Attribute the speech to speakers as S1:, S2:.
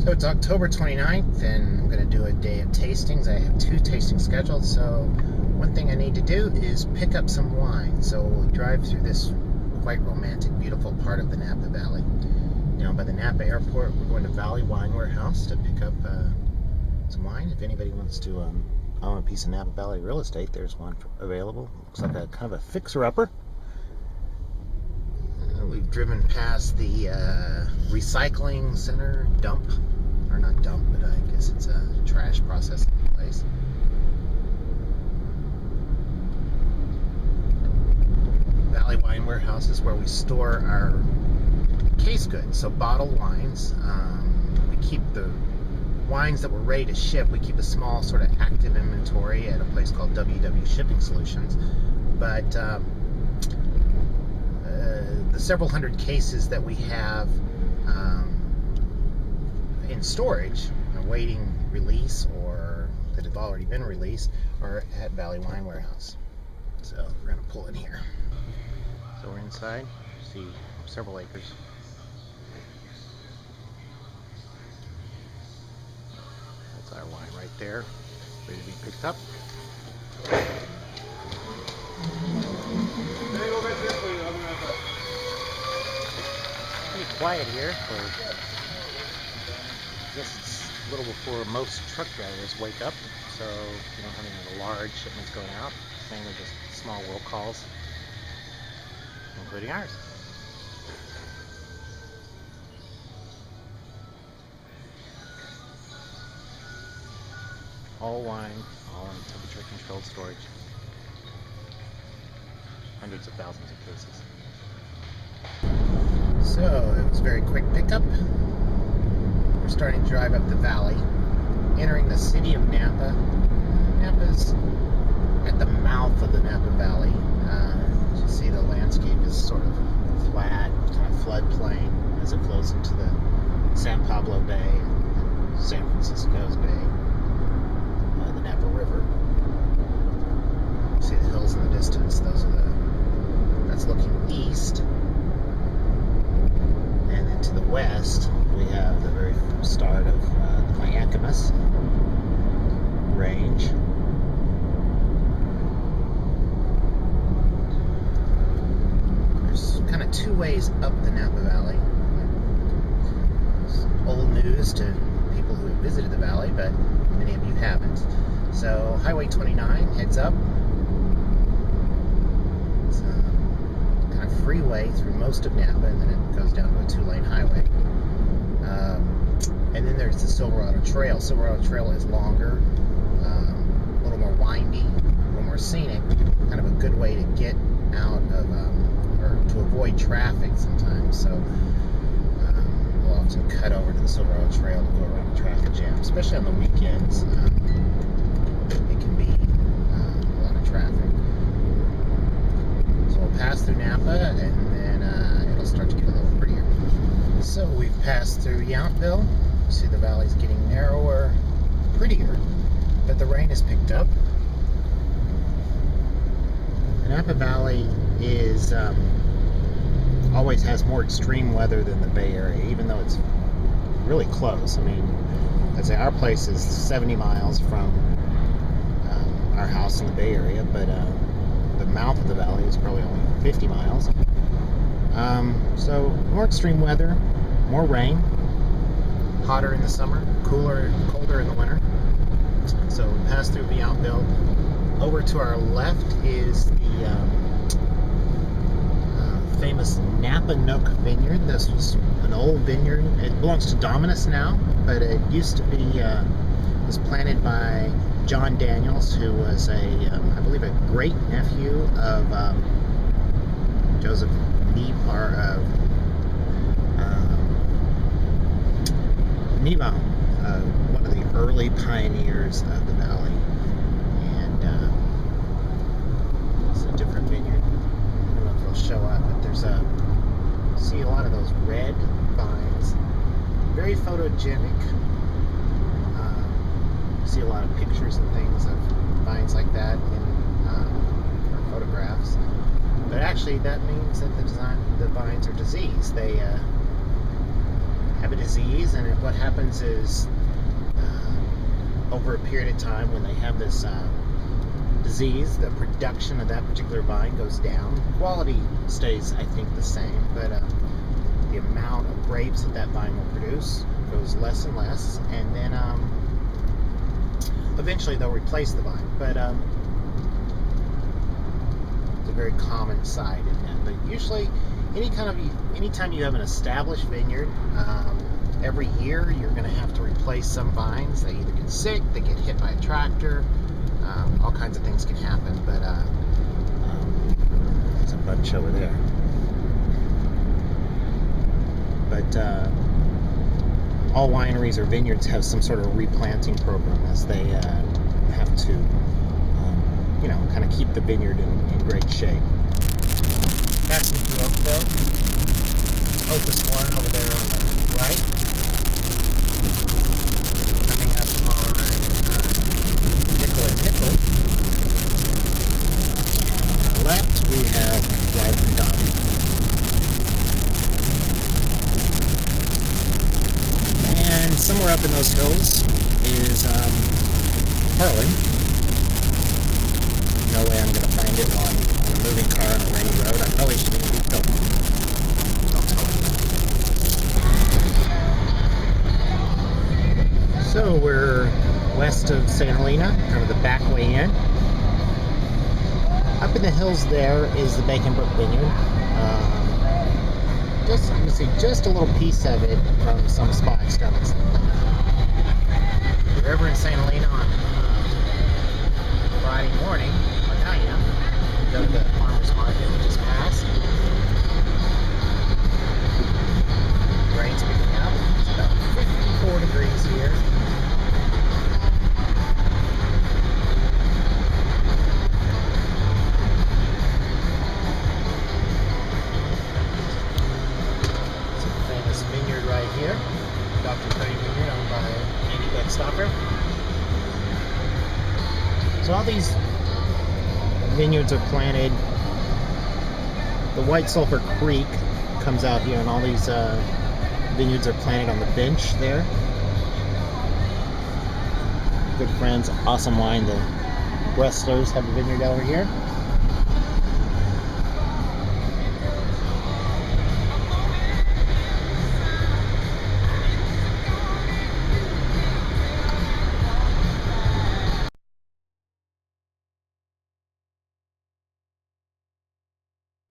S1: So it's October 29th, and I'm going to do a day of tastings. I have 2 tastings scheduled, so one thing I need to do is pick up some wine. So we'll drive through this quite romantic, beautiful part of the Napa Valley. Now, by the Napa Airport, we're going to Valley Wine Warehouse to pick up some wine. If anybody wants to own a piece of Napa Valley real estate, there's one available. Looks like a kind of a fixer-upper. We've driven past the recycling center dump, or not dump, but I guess it's a trash processing place. Valley Wine Warehouse is where we store our case goods, so bottled wines. We keep the wines that we're ready to ship. We keep a small sort of active inventory at a place called WW Shipping Solutions, but the several hundred cases that we have in storage, awaiting release or that have already been released, are at Valley Wine Warehouse. So we're going to pull in here. So we're inside. See several acres. That's our wine right there, ready to be picked up. Pretty quiet here. I guess it's a little before most truck drivers wake up, so you don't have any large shipments going out. It's mainly just small will calls, including ours. All wine, all in temperature controlled storage. Hundreds of thousands of cases. So it was a very quick pickup. We're starting to drive up the valley, entering the city of Napa. Napa's at the mouth of the Napa Valley. As you see, the landscape is sort of flat, kind of floodplain as it flows into the San Pablo Bay and San Francisco's Bay, the Napa River. You see the hills in the distance. That's looking east. And then to the west, we have the very start of the Miscellaneous range. There's kind of 2 ways up the Napa Valley. It's old news to people who have visited the valley, but many of you haven't. So Highway 29 heads up. It's a kind of freeway through most of Napa, and then it goes down to a 2-lane highway. And then there's the Silverado Trail. Silverado Trail is longer, a little more windy, a little more scenic, kind of a good way to get out of, or to avoid traffic sometimes. So we'll often cut over to the Silverado Trail to go around the traffic jam, especially on the weekends. It can be a lot of traffic. So we'll pass through Napa, and then it'll start to get a little prettier. So we've passed through Yountville. You see the valley's getting narrower, prettier, but the rain has picked up. The Napa Valley is always has more extreme weather than the Bay Area, even though it's really close. I mean, I'd say our place is 70 miles from our house in the Bay Area, but the mouth of the valley is probably only 50 miles. So more extreme weather, more rain, hotter in the summer, colder in the winter. So we pass through Yountville. Over to our left is the famous Napa Nook Vineyard. This was an old vineyard. It belongs to Dominus now, but it used to be was planted by John Daniels, who was I believe a great nephew of Joseph Neva, one of the early pioneers of the valley. And it's a different vineyard. I don't know if it'll show up, but there's see a lot of those red vines. Very photogenic. See a lot of pictures and things of vines like that in our photographs. But actually, that means that the vines are diseased. They have a disease, and what happens is over a period of time, when they have this disease, the production of that particular vine goes down. Quality stays, I think, the same, but the amount of grapes that vine will produce goes less and less, and then eventually they'll replace the vine. But it's a very common side in that. But usually, anytime you have an established vineyard, every year you're going to have to replace some vines. They either get sick, they get hit by a tractor, all kinds of things can happen. But there's a bunch over there. But all wineries or vineyards have some sort of replanting program, as they have to, kind of keep the vineyard in great shape. Passing through Oakville, Opus 1 over there on the right. Coming up on Nickel and Nickel. On our left, we have Drive and Dine. And somewhere up in those hills is Harlan. No way I'm going to find it on a moving car on a rainy road. I probably shouldn't even be filming. I'll tell you. So we're west of St. Helena, kind of the back way in. Up in the hills there is the Bacon Brook Vineyard. You can see just a little piece of it from some spots down in St. Helena. If you're ever in St. Helena on Friday morning, like I am, you go to the farmer's market, which is past. The rain's picking up. It's about 54 degrees here. Vineyard right here, Dr. Craig Vineyard, owned by Andy Beckstopper. So all these vineyards are planted. The White Sulphur Creek comes out here, and all these vineyards are planted on the bench there. Good friends, Awesome Wine, the Wrestlers, have a vineyard over here.